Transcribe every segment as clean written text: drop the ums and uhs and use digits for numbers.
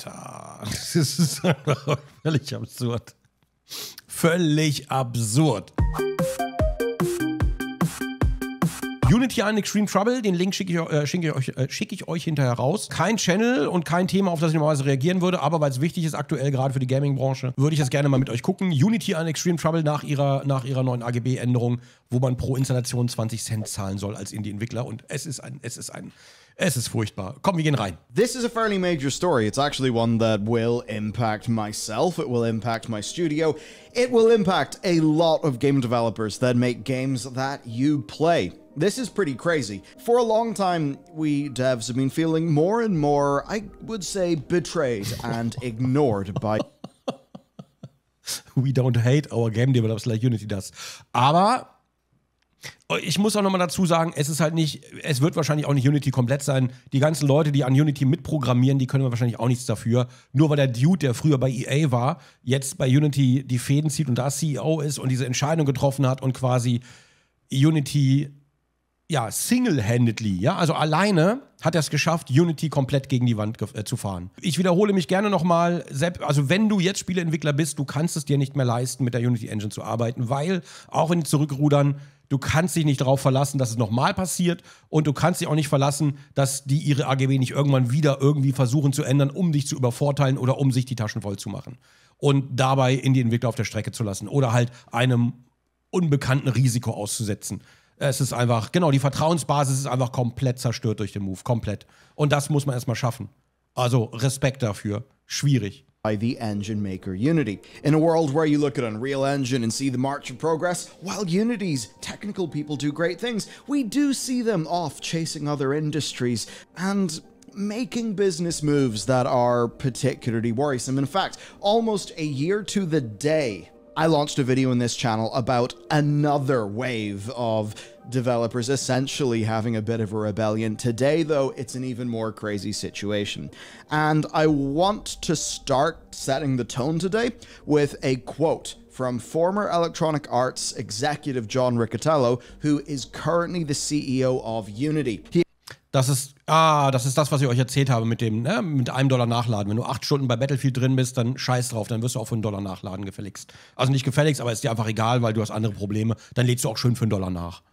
Alter. Das ist einfach völlig absurd. Völlig absurd. Unity in Extreme Trouble, den Link schicke ich euch hinterher raus. Kein Channel und kein Thema, auf das ich normalerweise reagieren würde, aber weil es wichtig ist, aktuell gerade für die Gaming-Branche, würde ich das gerne mal mit euch gucken. Unity in Extreme Trouble nach ihrer neuen AGB-Änderung, wo man pro Installation 20 Cent zahlen soll als Indie-Entwickler. Und es ist furchtbar. Komm, wir gehen rein. This is a fairly major story. It's actually one that will impact myself. It will impact my studio. It will impact a lot of game developers that make games that you play. This is pretty crazy. For a long time, we devs have been feeling more and more, I would say, betrayed and ignored by... We don't hate our game developers like Unity does. Aber ich muss auch nochmal dazu sagen, es wird wahrscheinlich auch nicht Unity komplett sein. Die ganzen Leute, die an Unity mitprogrammieren, die können wahrscheinlich auch nichts dafür. Nur weil der Dude, der früher bei EA war, jetzt bei Unity die Fäden zieht und da CEO ist und diese Entscheidung getroffen hat und quasi Unity... ja, single-handedly, ja, also alleine hat er es geschafft, Unity komplett gegen die Wand zu fahren. Ich wiederhole mich gerne nochmal, also wenn du jetzt Spieleentwickler bist, du kannst es dir nicht mehr leisten, mit der Unity Engine zu arbeiten, weil, auch wenn die zurückrudern, du kannst dich nicht darauf verlassen, dass es nochmal passiert und du kannst dich auch nicht verlassen, dass die ihre AGB nicht irgendwann wieder irgendwie versuchen zu ändern, um dich zu übervorteilen oder um sich die Taschen voll zu machen und dabei Indie-Entwickler auf der Strecke zu lassen oder halt einem unbekannten Risiko auszusetzen. Es ist einfach, genau, die Vertrauensbasis ist einfach komplett zerstört durch den Move, komplett. Und das muss man erstmal schaffen. Also Respekt dafür. Schwierig. By the engine maker Unity. In a world where you look at Unreal Engine and see the march of progress, while Unity's technical people do great things, we do see them off chasing other industries and making business moves that are particularly worrisome. In fact, almost a year to the day, I launched a video in this channel about another wave of developers essentially having a bit of a rebellion. Today, though, it's an even more crazy situation. And I want to start setting the tone today with a quote from former Electronic Arts executive John Riccitiello, who is currently the CEO of Unity. Das ist das, was ich euch erzählt habe mit dem, ne, mit $1 nachladen. Wenn du 8 Stunden bei Battlefield drin bist, dann scheiß drauf, dann wirst du auch für $1 nachladen gefälligst. Also nicht gefälligst, aber ist dir einfach egal, weil du hast andere Probleme. Dann lädst du auch schön für $1 nach.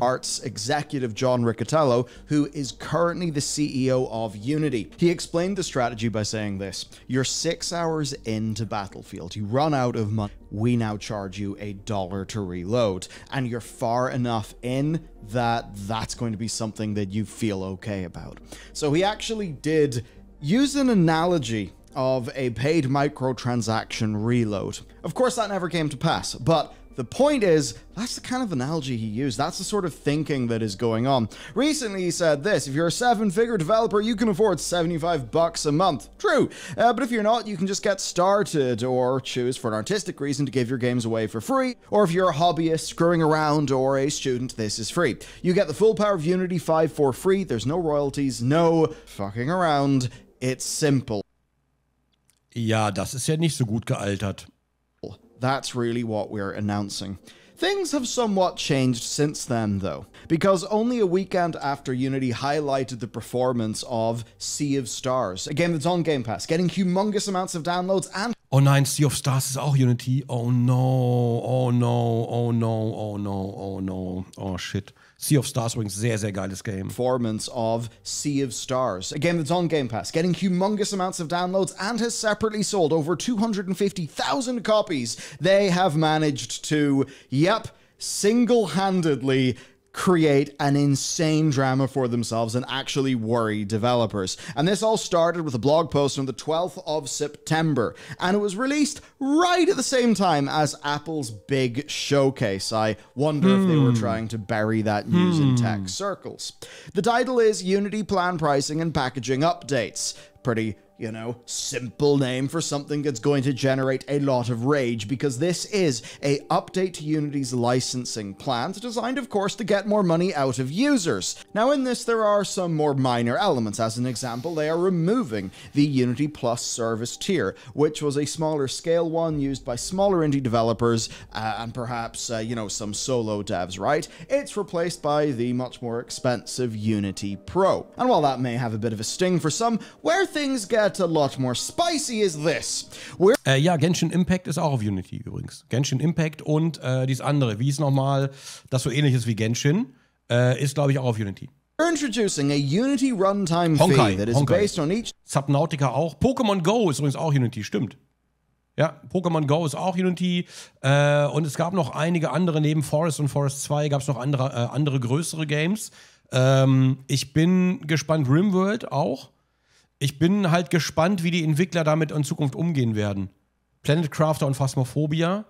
Arts executive John Riccitiello, who is currently the CEO of Unity. He explained the strategy by saying this: you're 6 hours into Battlefield, you run out of money, we now charge you $1 to reload, and you're far enough in that that's going to be something that you feel okay about. So he actually did use an analogy of a paid microtransaction reload. Of course, that never came to pass, but the point is, that's the kind of analogy he used. That's the sort of thinking that is going on. Recently, he said this: if you're a 7-figure developer, you can afford $75 a month. True, but if you're not, you can just get started or choose for an artistic reason to give your games away for free. Or if you're a hobbyist screwing around or a student, this is free. You get the full power of Unity 5 for free. There's no royalties, no fucking around. It's simple. Ja, das ist ja nicht so gut gealtert. That's really what we're announcing. Things have somewhat changed since then, though, because only a weekend after Unity highlighted the performance of Sea of Stars, a game that's on Game Pass, getting humongous amounts of downloads and... Oh nein, Sea of Stars ist auch Unity. Oh no, oh no, oh no, oh no, oh no, oh shit. Sea of Stars übrigens sehr, sehr geiles Game. Performance of Sea of Stars, a game that's on Game Pass, getting humongous amounts of downloads and has separately sold over 250,000 copies. They have managed to, yep, single-handedly create an insane drama for themselves and actually worry developers. And this all started with a blog post on the 12th of September, and it was released right at the same time as Apple's big showcase. I wonder if they were trying to bury that news in tech circles. The title is Unity Plan Pricing and Packaging Updates. Pretty, you know, simple name for something that's going to generate a lot of rage, because this is a update to Unity's licensing plans, designed, of course, to get more money out of users. Now, in this, there are some more minor elements. As an example, they are removing the Unity Plus service tier, which was a smaller scale one used by smaller indie developers and perhaps, you know, some solo devs, right? It's replaced by the much more expensive Unity Pro. And while that may have a bit of a sting for some, where things get a lot more spicy is this. Ja, Genshin Impact ist auch auf Unity übrigens. Genshin Impact und dieses andere, wie ist nochmal, das so ähnlich ist wie Genshin, ist glaube ich auch auf Unity. We're introducing a Unity runtime fee that is based on each... Subnautica auch. Pokémon Go ist übrigens auch Unity, stimmt. Ja, Pokémon Go ist auch Unity. Und es gab noch einige andere, neben Forest und Forest 2 gab es noch andere größere Games. Ich bin gespannt, RimWorld auch. Ich bin halt gespannt, wie die Entwickler damit in Zukunft umgehen werden. Planet Crafter und Phasmophobia.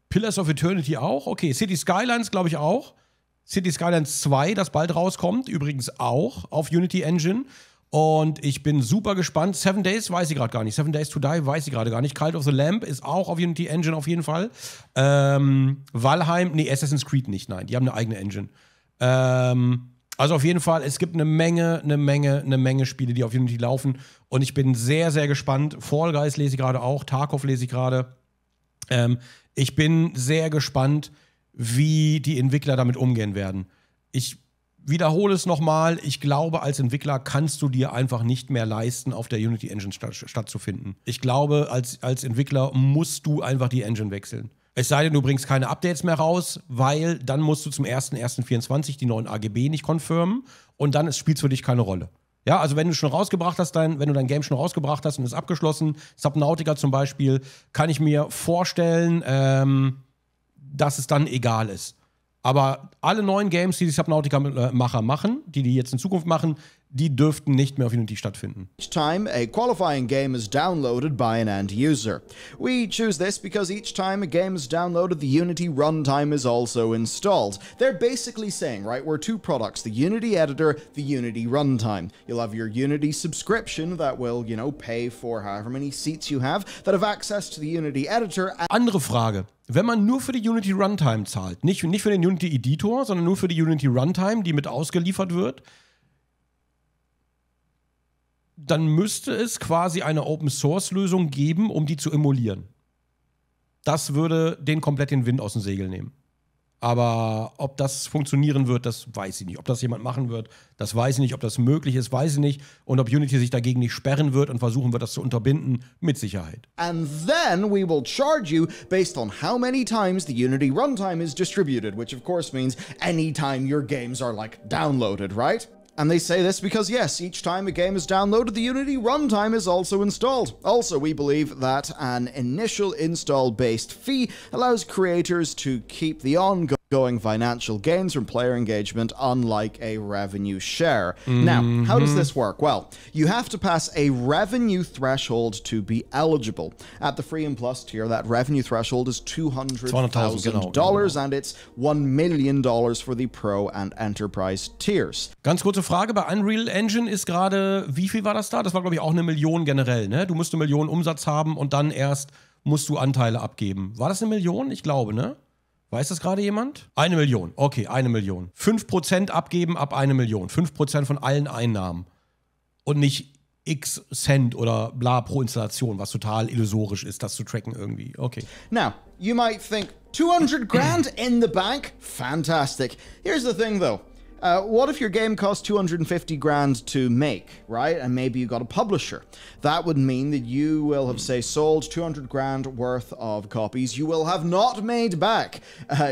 Pillars of Eternity auch. Okay, City Skylines glaube ich auch. City Skylines 2, das bald rauskommt, übrigens auch auf Unity Engine. Und ich bin super gespannt. 7 Days weiß ich gerade gar nicht. 7 Days to Die weiß ich gerade gar nicht. Cult of the Lamb ist auch auf Unity Engine auf jeden Fall. Valheim, nee, Assassin's Creed nicht, nein. Die haben eine eigene Engine. Also auf jeden Fall, es gibt eine Menge Spiele, die auf Unity laufen. Und ich bin sehr, sehr gespannt. Fall Guys lese ich gerade auch. Tarkov lese ich gerade. Ich bin sehr gespannt, wie die Entwickler damit umgehen werden. Ich wiederhole es nochmal, ich glaube, als Entwickler kannst du dir einfach nicht mehr leisten, auf der Unity Engine stattzufinden. Ich glaube, als Entwickler musst du einfach die Engine wechseln. Es sei denn, du bringst keine Updates mehr raus, weil dann musst du zum 1.1.24 die neuen AGB nicht confirmen und dann spielt es für dich keine Rolle. Ja, also wenn du schon rausgebracht hast, wenn du dein Game schon rausgebracht hast und ist abgeschlossen, Subnautica zum Beispiel, kann ich mir vorstellen, dass es dann egal ist. Aber alle neuen Games, die Subnautica-Macher machen, die jetzt in Zukunft machen, die dürften nicht mehr auf Unity stattfinden. Each time a qualifying game is downloaded by an end user. We choose this because each time a game is downloaded, the Unity runtime is also installed. They're basically saying, right, we're two products, the Unity editor, the Unity runtime. You'll have your Unity subscription that will, you know, pay for however many seats you have that have access to the Unity editor. Andere Frage. Wenn man nur für die Unity Runtime zahlt, nicht für den Unity Editor, sondern nur für die Unity Runtime, die mit ausgeliefert wird, dann müsste es quasi eine Open-Source-Lösung geben, um die zu emulieren. Das würde den komplett den Wind aus den Segeln nehmen. Aber ob das funktionieren wird, das weiß ich nicht. Ob das jemand machen wird, das weiß ich nicht. Ob das möglich ist, weiß ich nicht. Und ob Unity sich dagegen nicht sperren wird und versuchen wird, das zu unterbinden, mit Sicherheit. And then we will charge you based on how many times the Unity runtime is distributed, which of course means any time your games are like downloaded, right? And they say this because, yes, each time a game is downloaded, the Unity runtime is also installed. Also, we believe that an initial install-based fee allows creators to keep the ongoing financial gains from player engagement, unlike a revenue share. Now, how does this work? Well, you have to pass a revenue threshold to be eligible. At the Free and Plus tier, that revenue threshold is $200,000, and it's $1 million for the Pro and Enterprise tiers. Ganz kurze Frage, bei Unreal Engine ist gerade, wie viel war das da? Das war, glaube ich, auch 1 Million generell, ne? Du musst 1 Million Umsatz haben und dann erst musst du Anteile abgeben. War das 1 Million? Ich glaube, ne? Weiß das gerade jemand? 1 Million. Okay, 1 Million. 5% abgeben ab 1 Million. 5% von allen Einnahmen. Und nicht X Cent oder bla pro Installation, was total illusorisch ist, das zu tracken irgendwie. Okay. Now, you might think, 200 grand in the bank? Fantastic. Here's the thing, though. What if your game costs 250 grand to make, right? And maybe you got a publisher. That would mean that you will have, say, sold 200 grand worth of copies. You will have not made back,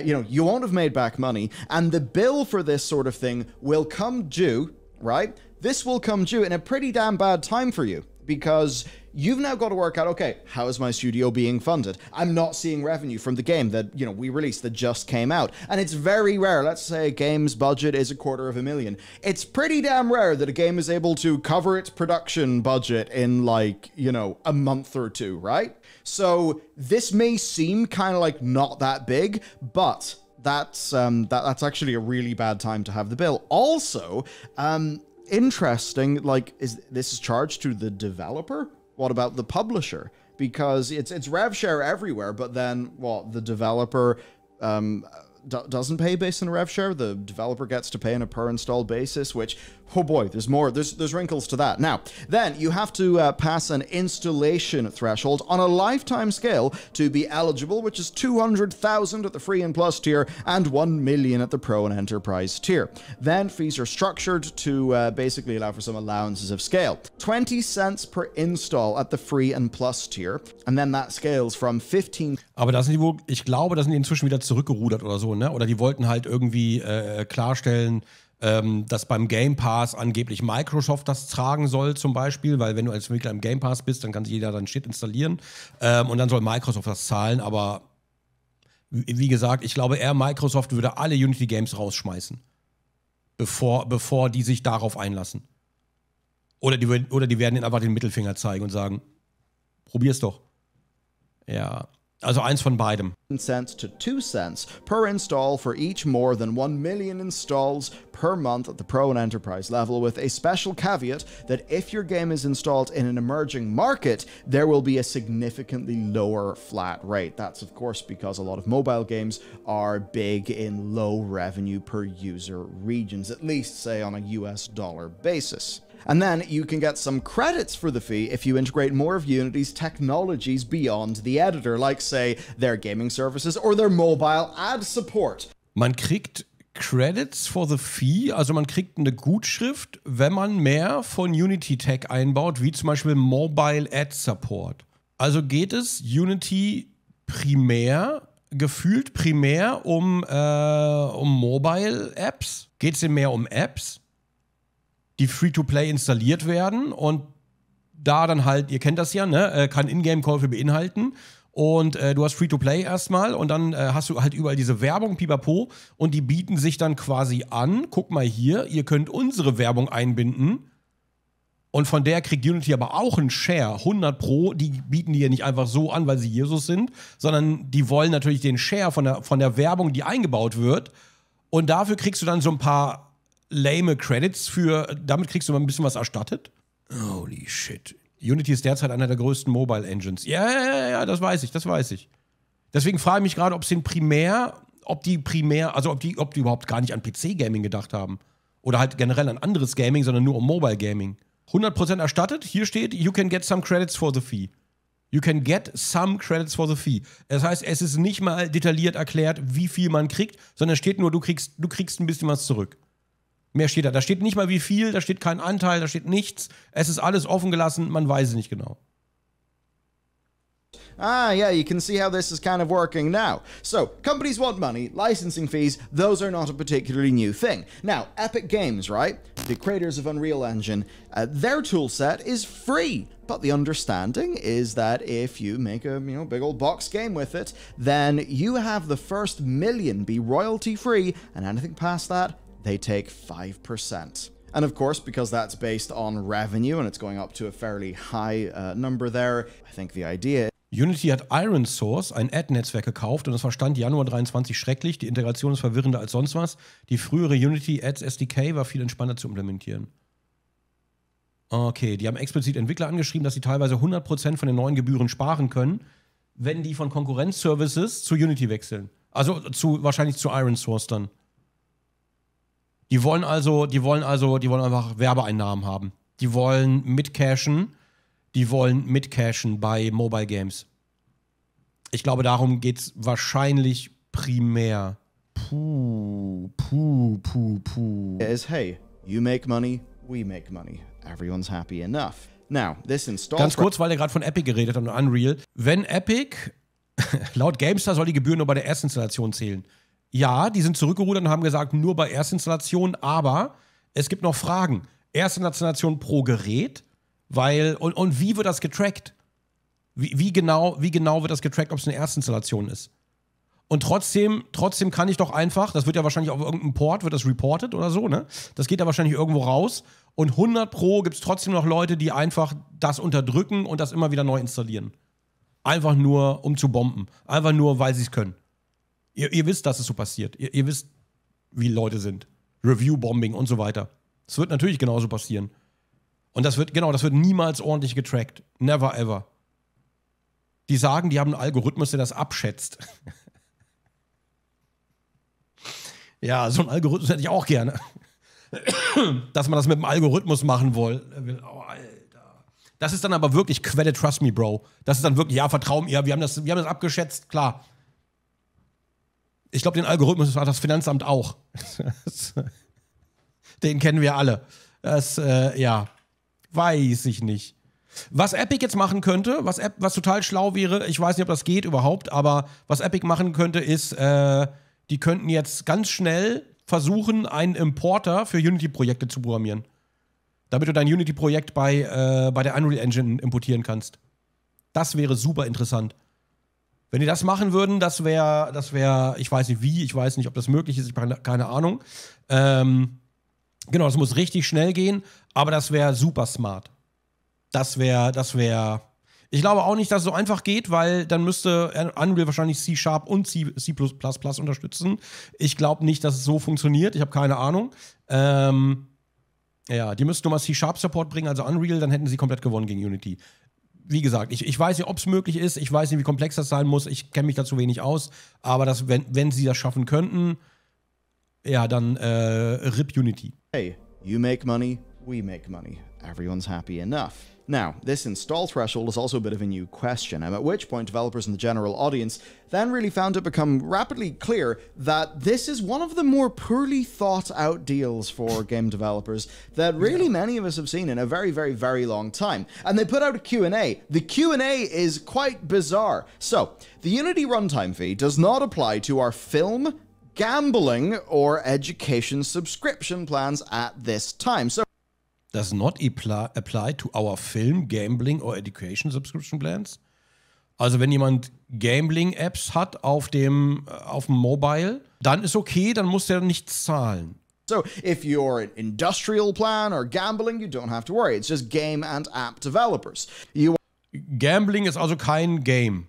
you won't have made back money. And the bill for this sort of thing will come due, right? This will come due in a pretty damn bad time for you. Because you've now got to work out, okay, how is my studio being funded? I'm not seeing revenue from the game that, we released that just came out. And it's very rare. Let's say a game's budget is $250,000. It's pretty damn rare that a game is able to cover its production budget in a month or two, right? So this may seem kind of like not that big, but that's actually a really bad time to have the bill. Also, interesting, is this charged to the developer? What about the publisher? Because it's rev share everywhere, but then the developer doesn't pay based on rev share. The developer gets to pay on a per install basis, which Oh boy, there's more. There's wrinkles to that. Now, then you have to pass an installation threshold on a lifetime scale to be eligible, which is 200,000 at the free and plus tier and 1 million at the pro and enterprise tier. Then fees are structured to basically allow for some allowances of scale. 20 cents per install at the free and plus tier, and then that scales from 15. Aber da sind die wohl, ich glaube, da sind die inzwischen wieder zurückgerudert oder so, ne? Oder die wollten halt irgendwie klarstellen, dass beim Game Pass angeblich Microsoft das tragen soll zum Beispiel, weil wenn du als Entwickler im Game Pass bist, dann kann sich jeder dann Shit installieren und dann soll Microsoft das zahlen, aber wie gesagt, ich glaube eher Microsoft würde alle Unity Games rausschmeißen, bevor die sich darauf einlassen. Oder die werden ihnen einfach den Mittelfinger zeigen und sagen, probier's doch. Ja. Also eins von beidem. Cents to 2 cents per install for each more than 1 million installs per month at the Pro and Enterprise level, with a special caveat that if your game is installed in an emerging market, there will be a significantly lower flat rate. That's of course because a lot of mobile games are big in low revenue per user regions, at least say on a US dollar basis. And then you can get some credits for the fee if you integrate more of Unity's technologies beyond the editor, like, say, their gaming services or their mobile ad support. Man kriegt Credits for the fee, also man kriegt eine Gutschrift, wenn man mehr von Unity Tech einbaut, wie zum Beispiel Mobile Ad Support. Also geht es Unity gefühlt primär um Mobile Apps? Geht es denn mehr um Apps, die Free-to-Play installiert werden und da dann halt, ihr kennt das ja, ne, kann Ingame-Käufe beinhalten und du hast Free-to-Play erstmal und dann hast du halt überall diese Werbung, pipapo, und die bieten sich dann quasi an, guck mal hier, ihr könnt unsere Werbung einbinden und von der kriegt Unity aber auch einen Share, 100 Pro, die bieten die ja nicht einfach so an, weil sie Jesus sind, sondern die wollen natürlich den Share von der Werbung, die eingebaut wird, und dafür kriegst du dann so ein paar lame Credits damit kriegst du mal ein bisschen was erstattet. Holy shit. Unity ist derzeit einer der größten Mobile Engines. Ja, das weiß ich. Deswegen frage ich mich gerade, ob die überhaupt gar nicht an PC-Gaming gedacht haben. Oder halt generell an anderes Gaming, sondern nur um Mobile Gaming. 100% erstattet, hier steht, you can get some credits for the fee. You can get some credits for the fee. Das heißt, es ist nicht mal detailliert erklärt, wie viel man kriegt, sondern es steht nur, du kriegst ein bisschen was zurück. Mehr steht da. Da steht nicht mal wie viel, da steht kein Anteil, da steht nichts. Es ist alles offen gelassen, man weiß es nicht genau. Ah, yeah, you can see how this is kind of working now. So, companies want money, licensing fees, those are not a particularly new thing. Now, Epic Games, right? The creators of Unreal Engine, their toolset is free. But the understanding is that if you make a big old box game with it, then you have the first million be royalty free, and anything past that, they take 5%. And of course, because that's based on revenue and it's going up to a fairly high number there, I think the idea. Unity hat Iron Source, ein Ad-Netzwerk, gekauft und es war Stand Januar 23 schrecklich. Die Integration ist verwirrender als sonst was. Die frühere Unity Ads SDK war viel entspannter zu implementieren. Okay, die haben explizit Entwickler angeschrieben, dass sie teilweise 100% von den neuen Gebühren sparen können, wenn die von Konkurrenzservices zu Unity wechseln. Also wahrscheinlich zu Iron Source dann. Die wollen einfach Werbeeinnahmen haben. Die wollen mitcashen bei Mobile Games. Ich glaube, darum geht's wahrscheinlich primär. Is, hey, you make money, we make money. Everyone's happy enough. Now, this install. Ganz kurz, weil er gerade von Epic geredet hat und Unreal. Wenn Epic, laut GameStar soll die Gebühren nur bei der Erstinstallation zählen. Ja, die sind zurückgerudert und haben gesagt, nur bei Erstinstallation, aber es gibt noch Fragen. Erstinstallation pro Gerät, und wie wird das getrackt? Wie genau wird das getrackt, ob es eine Erstinstallation ist? Und trotzdem kann ich doch einfach, das wird ja wahrscheinlich auf irgendeinem Port, wird das reported oder so, ne? Das geht ja wahrscheinlich irgendwo raus. Und 100 Pro gibt es trotzdem noch Leute, die einfach das unterdrücken und das immer wieder neu installieren. Einfach nur, um zu bomben. Einfach nur, weil sie es können. Ihr wisst, dass es so passiert. Ihr wisst, wie Leute sind. Review-Bombing und so weiter. Das wird natürlich genauso passieren. Und das wird niemals ordentlich getrackt. Never ever. Die sagen, die haben einen Algorithmus, der das abschätzt. Ja, so einen Algorithmus hätte ich auch gerne. dass man das mit dem Algorithmus machen will. Oh, Alter. Das ist dann aber wirklich Quelle, trust me, Bro. Das ist dann wirklich, ja, vertrau mir, wir haben das abgeschätzt, klar. Ich glaube, den Algorithmus hat das Finanzamt auch. Den kennen wir alle. Das, ja, weiß ich nicht. Was Epic jetzt machen könnte, was total schlau wäre, ich weiß nicht, ob das geht überhaupt, aber was Epic machen könnte, ist, die könnten jetzt ganz schnell versuchen, einen Importer für Unity-Projekte zu programmieren. Damit du dein Unity-Projekt bei der Unreal Engine importieren kannst. Das wäre super interessant. Wenn die das machen würden, das wäre, ich weiß nicht wie, ich weiß nicht, ob das möglich ist, ich habe keine Ahnung. Genau, das muss richtig schnell gehen, aber das wäre super smart. Das wäre. Ich glaube auch nicht, dass es so einfach geht, weil dann müsste Unreal wahrscheinlich C# und C++ unterstützen. Ich glaube nicht, dass es so funktioniert. Ich habe keine Ahnung. Ja, die müssten nur mal C#-Support bringen, also Unreal, dann hätten sie komplett gewonnen gegen Unity. Wie gesagt, ich weiß nicht, ob es möglich ist. Ich weiß nicht, wie komplex das sein muss. Ich kenne mich da zu wenig aus. Aber wenn sie das schaffen könnten, ja, dann RIP Unity. Hey, you make money, we make money. Everyone's happy enough. Now, this install threshold is also a bit of a new question, at which point developers and the general audience then really found it become rapidly clear that this is one of the more poorly thought out deals for game developers that really many of us have seen in a very, very, very long time. And they put out a Q&A. The Q&A is quite bizarre. So, the Unity runtime fee does not apply to our film, gambling, or education subscription plans at this time. So does not apply to our film, gambling or education subscription plans? Also wenn jemand Gambling-Apps hat auf dem Mobile, dann ist okay, dann muss der nichts zahlen. So if you're an industrial plan or gambling, you don't have to worry. It's just game and app developers. Gambling ist also kein Game.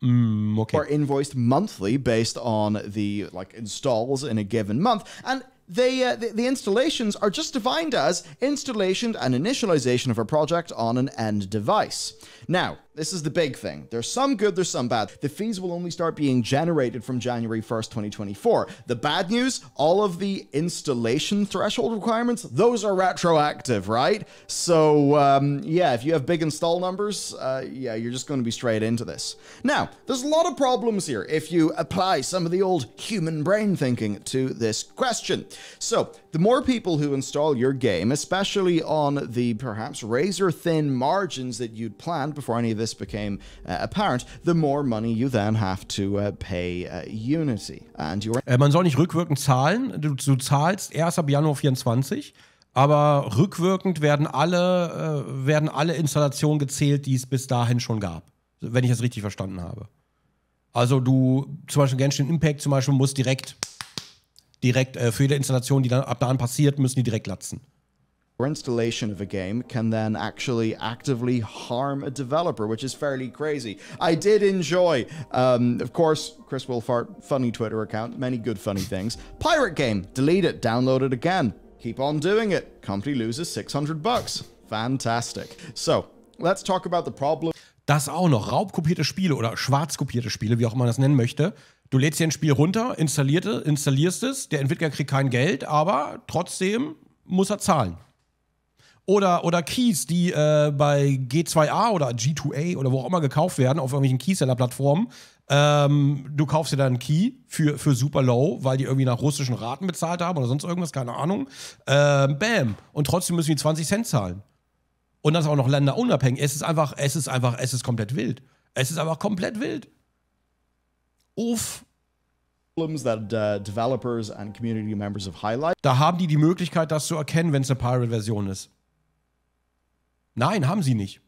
Okay. Are invoiced monthly based on the installs in a given month, and the installations are just defined as installation and initialization of a project on an end device. Now, this is the big thing. There's some good, there's some bad. The fees will only start being generated from January 1st, 2024. The bad news, all of the installation threshold requirements, those are retroactive, right? So, yeah, if you have big install numbers, yeah, you're just going to be straight into this. Now, there's a lot of problems here if you apply some of the old human brain thinking to this question. So, the more people who install your game, especially on the perhaps razor-thin margins that you'd planned before any of this became apparent, the more money you then have to pay Unity. And man soll nicht rückwirkend zahlen. Du zahlst erst ab Januar 24, aber rückwirkend werden alle Installationen gezählt, die es bis dahin schon gab. Wenn ich das richtig verstanden habe. Also du, zum Beispiel Genshin Impact zum Beispiel, musst direkt für jede Installation, die dann ab da an passiert, müssen die direkt latzen. Installation of a game can then actually actively harm a developer, which is fairly crazy. I did enjoy, of course, Chris Wilfart, funny Twitter account, many good funny things. Pirate game, delete it, download it again. Keep on doing it. Company loses $600. Fantastic. So, let's talk about the problem. Das auch noch, raubkopierte Spiele oder schwarzkopierte Spiele, wie auch immer man das nennen möchte. Du lädst dir ein Spiel runter, installierst es, der Entwickler kriegt kein Geld, aber trotzdem muss er zahlen. Oder Keys, die bei G2A oder G2A oder wo auch immer gekauft werden, auf irgendwelchen Keyseller-Plattformen. Du kaufst dir dann einen Key für super low, weil die irgendwie nach russischen Raten bezahlt haben oder sonst irgendwas, keine Ahnung. Bam. Und trotzdem müssen die 20 Cent zahlen. Und das auch noch länderunabhängig. Es ist komplett wild. Es ist einfach komplett wild. Uff. That developers and community members have highlighted. Da haben die Möglichkeit, das zu erkennen, wenn es eine Pirate-Version ist. Nein, haben sie nicht.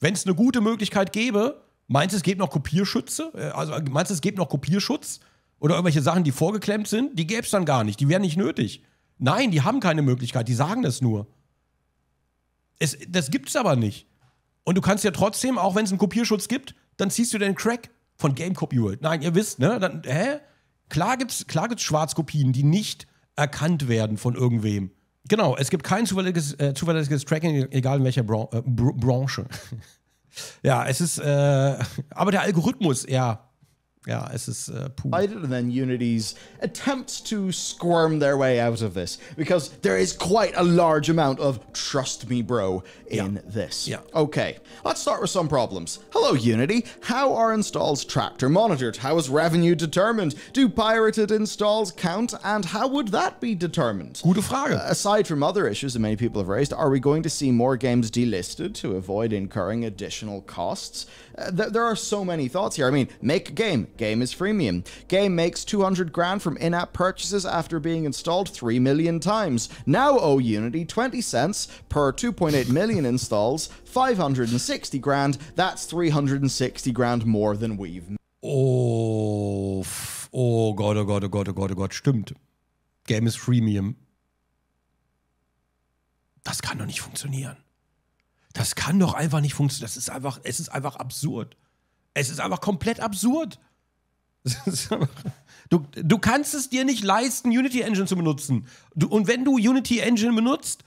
Wenn es eine gute Möglichkeit gäbe, meinst du, es gibt noch Kopierschütze? Also meinst du, es gibt noch Kopierschutz? Oder irgendwelche Sachen, die vorgeklemmt sind? Die gäbe es dann gar nicht. Die wären nicht nötig. Nein, die haben keine Möglichkeit. Die sagen das nur. Das gibt es aber nicht. Und du kannst ja trotzdem, auch wenn es einen Kopierschutz gibt, dann ziehst du den Crack von Game Copy World. Nein, ihr wisst, ne? Dann, Klar gibt's Schwarzkopien, die nicht erkannt werden von irgendwem. Genau, es gibt kein zuverlässiges Tracking, egal in welcher Branche. Ja, es ist, aber der Algorithmus, ja, Ja, es ist puh. And then Unity's attempts to squirm their way out of this, because there is quite a large amount of trust me bro in this. Yeah. Okay, let's start with some problems. Hello Unity, how are installs tracked or monitored? How is revenue determined? Do pirated installs count, and how would that be determined? Gute Frage. Aside from other issues that many people have raised, are we going to see more games delisted to avoid incurring additional costs? There are so many thoughts here. I mean, make a game. Game is freemium. Game makes 200 grand from in-app purchases after being installed 3 million times. Now owe Unity 20 cents per 2.8 million installs, 560 grand. That's 360 grand more than we've made. Oh Gott, oh Gott, oh Gott, oh Gott, oh Gott, stimmt. Game ist Freemium. Das kann doch nicht funktionieren. Das kann doch einfach nicht funktionieren. Es ist einfach absurd. Es ist einfach komplett absurd. Du kannst es dir nicht leisten, Unity Engine zu benutzen. Und wenn du Unity Engine benutzt,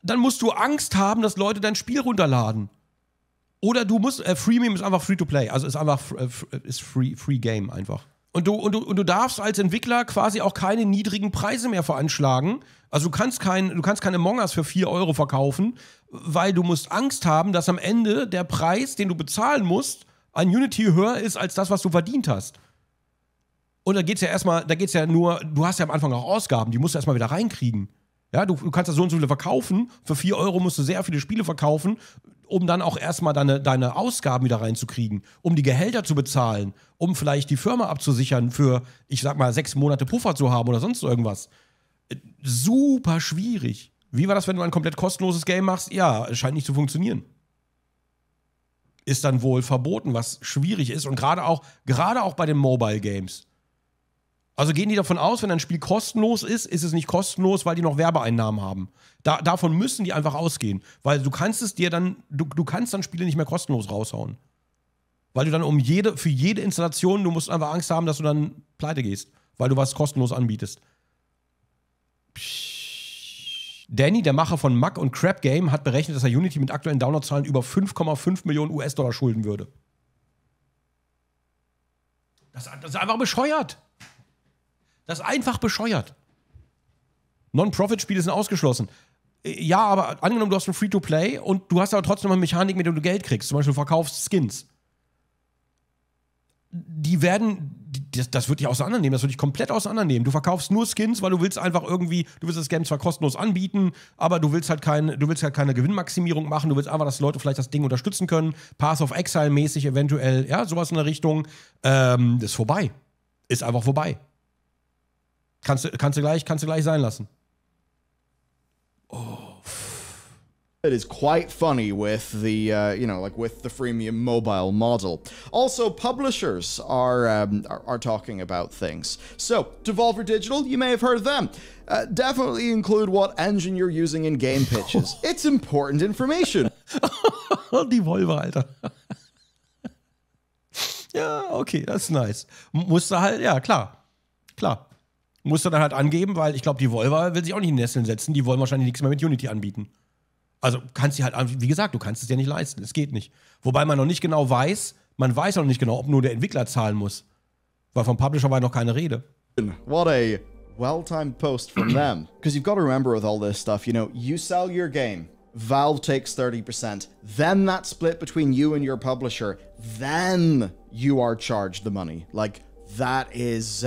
dann musst du Angst haben, dass Leute dein Spiel runterladen. Oder du musst, Freemium ist einfach Free-to-Play. Also ist einfach Free Game einfach. Und du darfst als Entwickler quasi auch keine niedrigen Preise mehr veranschlagen. Also du kannst keine Among Us für 4 Euro verkaufen, weil du musst Angst haben, dass am Ende der Preis, den du bezahlen musst, an Unity höher ist als das, was du verdient hast. Und da geht's ja nur, du hast ja am Anfang auch Ausgaben, die musst du erstmal wieder reinkriegen. Ja, du kannst da so und so viele verkaufen, für 4 Euro musst du sehr viele Spiele verkaufen, um dann auch erstmal deine Ausgaben wieder reinzukriegen, um die Gehälter zu bezahlen, um vielleicht die Firma abzusichern für, ich sag mal, 6 Monate Puffer zu haben oder sonst irgendwas. Super schwierig. Wie war das, wenn du ein komplett kostenloses Game machst? Ja, es scheint nicht zu funktionieren. Ist dann wohl verboten, was schwierig ist und gerade auch bei den Mobile Games. Also gehen die davon aus, wenn ein Spiel kostenlos ist, ist es nicht kostenlos, weil die noch Werbeeinnahmen haben. Davon müssen die einfach ausgehen. Weil du kannst du kannst dann Spiele nicht mehr kostenlos raushauen. Weil du dann für jede Installation, du musst einfach Angst haben, dass du dann pleite gehst, weil du was kostenlos anbietest. Danny, der Macher von Mug und Crap Game, hat berechnet, dass er Unity mit aktuellen Downloadzahlen über 5,5 Millionen US-Dollar schulden würde. Das ist einfach bescheuert. Das ist einfach bescheuert. Non-Profit-Spiele sind ausgeschlossen. Ja, aber angenommen, du hast ein Free-to-Play und du hast aber trotzdem eine Mechanik, mit der du Geld kriegst. Zum Beispiel du verkaufst Skins. Das wird dich auseinandernehmen. Das wird dich komplett auseinandernehmen. Du verkaufst nur Skins, weil du willst einfach irgendwie, du willst das Game zwar kostenlos anbieten, aber du willst halt keine Gewinnmaximierung machen. Du willst einfach, dass Leute vielleicht das Ding unterstützen können. Path of Exile mäßig eventuell, ja, sowas in der Richtung. Ist vorbei. Ist einfach vorbei. Kannst du gleich sein lassen. It is quite funny with the, with the freemium mobile model. Also, publishers are talking about things. So, Devolver Digital, you may have heard of them. Definitely include what engine you're using in game pitches. It's important information. Devolver, Alter. Ja, okay, das ist nice. Musst du halt, ja, klar. Musst du dann halt angeben, weil ich glaube, Devolver will sich auch nicht in die Nesseln setzen. Die wollen wahrscheinlich nichts mehr mit Unity anbieten. Also kannst du halt, wie gesagt, du kannst es dir nicht leisten. Es geht nicht. Wobei man noch nicht genau weiß, man weiß noch nicht genau, ob nur der Entwickler zahlen muss. Weil vom Publisher war noch keine Rede. What a well-timed post from them. Because you've got to remember with all this stuff, you sell your game. Valve takes 30%. Then that's split between you and your publisher. Then you are charged the money. Like, that is...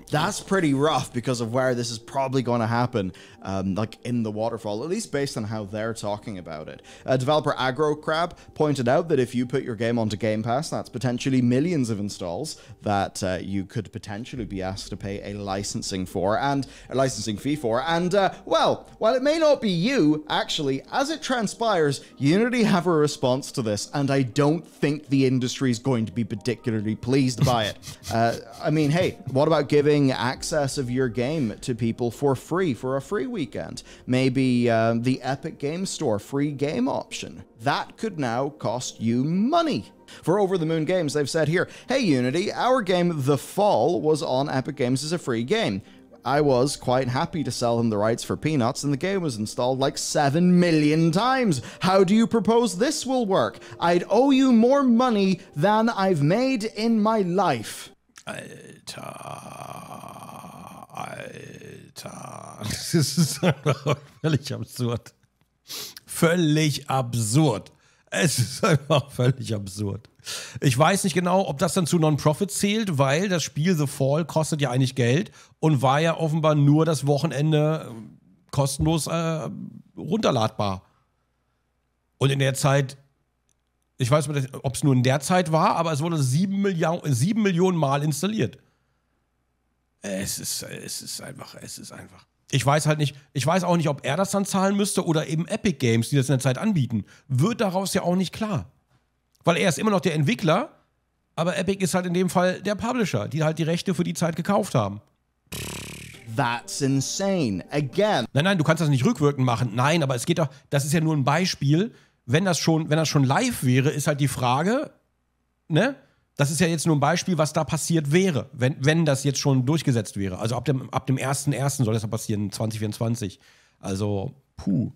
That's pretty rough because of where this is probably going to happen, like in the waterfall, at least based on how they're talking about it. Developer Aggro Crab pointed out that if you put your game onto Game Pass, that's potentially millions of installs that you could potentially be asked to pay a licensing fee for. And, well, while it may not be you, actually, as it transpires, Unity have a response to this, and I don't think the industry is going to be particularly pleased by it. I mean, hey, what about giving access of your game to people for free for a free weekend? Maybe the Epic Game Store free game option. That could now cost you money. For Over the Moon Games, they've said here, hey Unity, our game The Fall was on Epic Games as a free game. I was quite happy to sell him the rights for peanuts, and the game was installed like 7 million times. How do you propose this will work? I'd owe you more money than I've made in my life. Alter. Das ist einfach völlig absurd. Völlig absurd. Es ist einfach völlig absurd. Ich weiß nicht genau, ob das dann zu Non-Profit zählt, weil das Spiel The Fall kostet ja eigentlich Geld und war ja offenbar nur das Wochenende kostenlos runterladbar. Und in der Zeit, ich weiß nicht, ob es nur in der Zeit war, aber es wurde 7 Millionen Mal installiert. Es ist einfach. Ich weiß auch nicht, ob er das dann zahlen müsste oder eben Epic Games, die das in der Zeit anbieten. Wird daraus ja auch nicht klar. Weil er ist immer noch der Entwickler, aber Epic ist halt in dem Fall der Publisher, die halt die Rechte für die Zeit gekauft haben. That's insane. Again. Nein, du kannst das nicht rückwirkend machen. Nein, aber es geht doch, das ist ja nur ein Beispiel. Wenn das schon live wäre, ist halt die Frage, ne? Das ist ja jetzt nur ein Beispiel, was da passiert wäre, wenn das jetzt schon durchgesetzt wäre. Also ab dem 1.1. soll das ja passieren, 2024. Also, puh.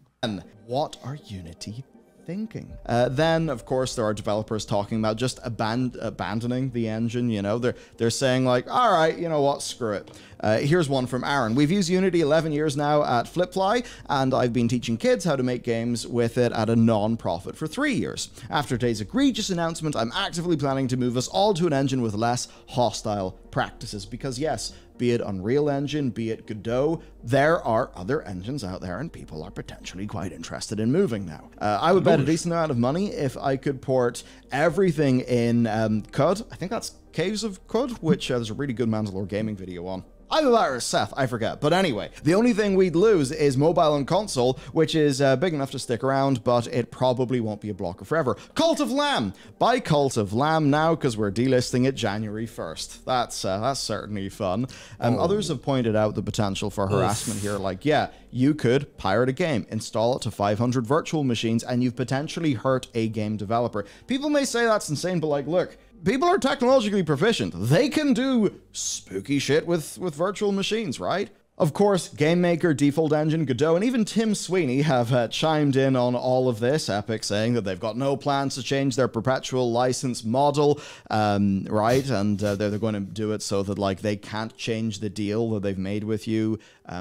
What are Unity thinking? Then, of course, there are developers talking about just abandoning the engine, you know. They're saying like, all right, you know what, screw it. Here's one from Aaron. We've used Unity 11 years now at Flipfly, and I've been teaching kids how to make games with it at a non-profit for 3 years. After today's egregious announcement, I'm actively planning to move us all to an engine with less hostile practices. Because yes, be it Unreal Engine, be it Godot, there are other engines out there and people are potentially quite interested in moving now. I would bet a decent amount of money if I could port everything in CUD. I think that's Caves of CUD, which there's a really good Mandalore gaming video on. Either that or Seth, I forget. But anyway, the only thing we'd lose is mobile and console, which is big enough to stick around, but it probably won't be a blocker forever. Cult of Lamb! Buy Cult of Lamb now, because we're delisting it January 1st. That's certainly fun. Others have pointed out the potential for harassment here, like, yeah, you could pirate a game, install it to 500 virtual machines, and you've potentially hurt a game developer. People may say that's insane, but like, look, people are technologically proficient. They can do spooky shit with virtual machines, right? Of course, Game Maker, Default Engine, Godot, and even Tim Sweeney have chimed in on all of this, Epic saying that they've got no plans to change their perpetual license model, right? And they're going to do it so that, like, they can't change the deal that they've made with you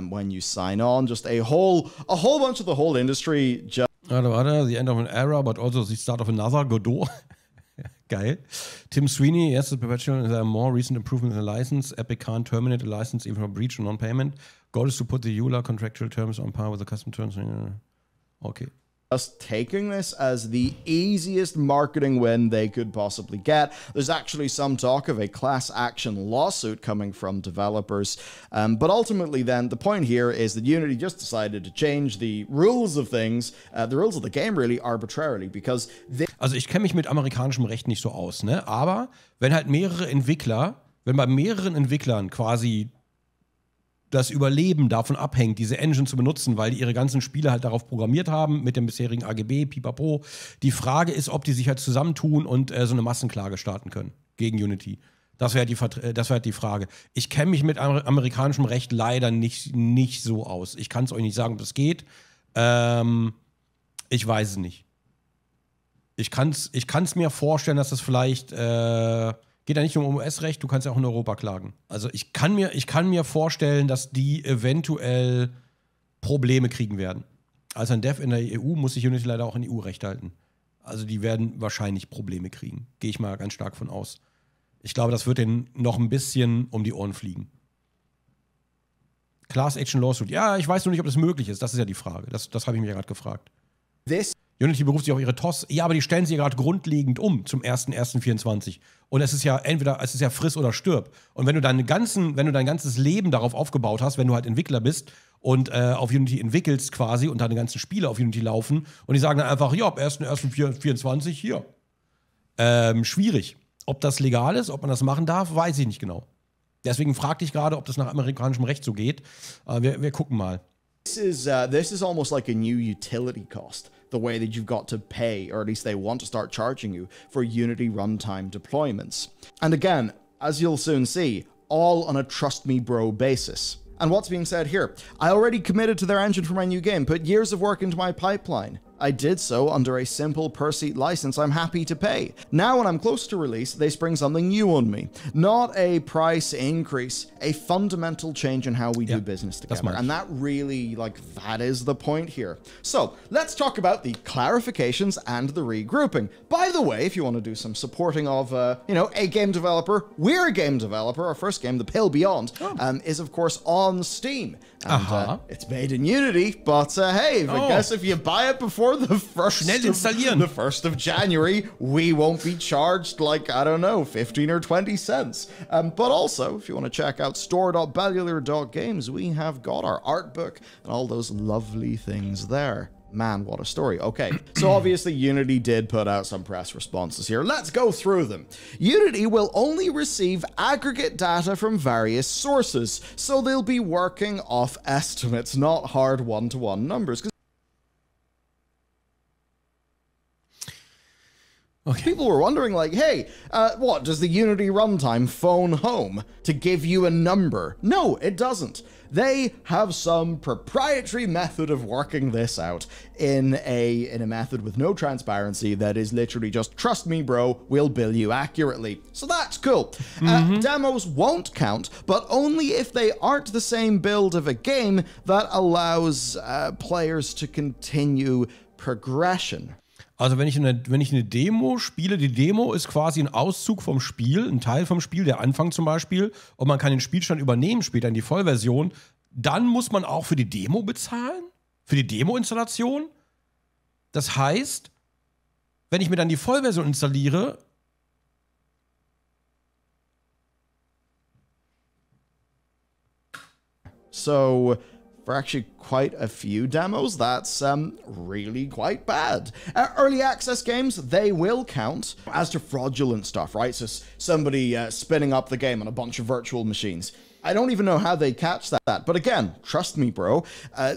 when you sign on. Just a whole bunch of the whole industry just... The end of an era, but also the start of another, Godot. Geil. Tim Sweeney, yes, the perpetual, there are more recent improvements in the license. Epic can't terminate a license even for breach or non-payment. Goal is to put the EULA contractual terms on par with the custom terms. Okay. Just taking this as the easiest marketing win they could possibly get. There's actually some talk of a class action lawsuit coming from developers. But ultimately then, the point here is that Unity just decided to change the rules of things, the rules of the game really arbitrarily, because also ich kenne mich mit amerikanischem Recht nicht so aus, ne? Aber wenn halt wenn bei mehreren Entwicklern quasi das Überleben davon abhängt, diese Engine zu benutzen, weil die ihre ganzen Spiele halt darauf programmiert haben, mit dem bisherigen AGB, pipapo. Die Frage ist, ob die sich halt zusammentun und so eine Massenklage starten können gegen Unity. Das wäre die Frage. Ich kenne mich mit amerikanischem Recht leider nicht so aus. Ich kann es euch nicht sagen, ob das geht. Ich weiß es nicht. Ich kann's mir vorstellen, dass das vielleicht geht ja nicht nur um US-Recht, du kannst ja auch in Europa klagen. Also ich kann mir vorstellen, dass die eventuell Probleme kriegen werden. Als ein Dev in der EU muss sich Unity leider auch in EU-Recht halten. Also die werden wahrscheinlich Probleme kriegen. Gehe ich mal ganz stark von aus. Ich glaube, das wird denen noch ein bisschen um die Ohren fliegen. Class Action Lawsuit. Ja, ich weiß nur nicht, ob das möglich ist. Das ist ja die Frage. Das habe ich mir gerade gefragt. Unity beruft sich auf ihre TOS. Ja, aber die stellen sie ja gerade grundlegend um zum 1.1.24. Und es ist ja friss oder stirb. Und wenn du dein ganzes Leben darauf aufgebaut hast, wenn du halt Entwickler bist und auf Unity entwickelst quasi und deine ganzen Spiele auf Unity laufen und die sagen dann einfach, ja, ab 1.1.24 hier. Schwierig. Ob das legal ist, ob man das machen darf, weiß ich nicht genau. Deswegen fragte ich gerade, ob das nach amerikanischem Recht so geht. Wir gucken mal. This is almost like a new utility cost. The way that you've got to pay, or at least they want to start charging you for Unity runtime deployments. And again, as you'll soon see, all on a trust me bro basis. And what's being said here? I already committed to their engine for my new game, put years of work into my pipeline. I did so under a simple per-seat license I'm happy to pay. Now when I'm close to release, they spring something new on me. Not a price increase, a fundamental change in how we do business together. And that really, that is the point here. So let's talk about the clarifications and the regrouping. By the way, if you want to do some supporting of, a game developer, we're a game developer. Our first game, The Pale Beyond, is of course on Steam. And it's made in Unity, but hey, I guess if you buy it before the 1st of January, we won't be charged 15 or 20 cents. But also, if you want to check out store.bellular.games, we have got our art book and all those lovely things there. Man, what a story. Okay, so obviously Unity did put out some press responses here. Let's go through them. Unity will only receive aggregate data from various sources, so they'll be working off estimates, not hard one-to-one numbers. Okay. People were wondering, hey, what, does the Unity runtime phone home to give you a number? No, it doesn't. They have some proprietary method of working this out in a method with no transparency that is literally just, trust me, bro, we'll bill you accurately. So that's cool. Demos won't count, but only if they aren't the same build of a game that allows players to continue progression. Also wenn ich eine Demo spiele, die Demo ist quasi ein Auszug vom Spiel, ein Teil vom Spiel, der Anfang zum Beispiel, und man kann den Spielstand übernehmen später in die Vollversion, dann muss man auch für die Demo bezahlen? Für die Demo-Installation? Das heißt, wenn ich mir dann die Vollversion installiere, so for actually quite a few demos, that's really quite bad. Early access games, they will count. As to fraudulent stuff, right? So somebody spinning up the game on a bunch of virtual machines. I don't even know how they catch that. But again, trust me, bro.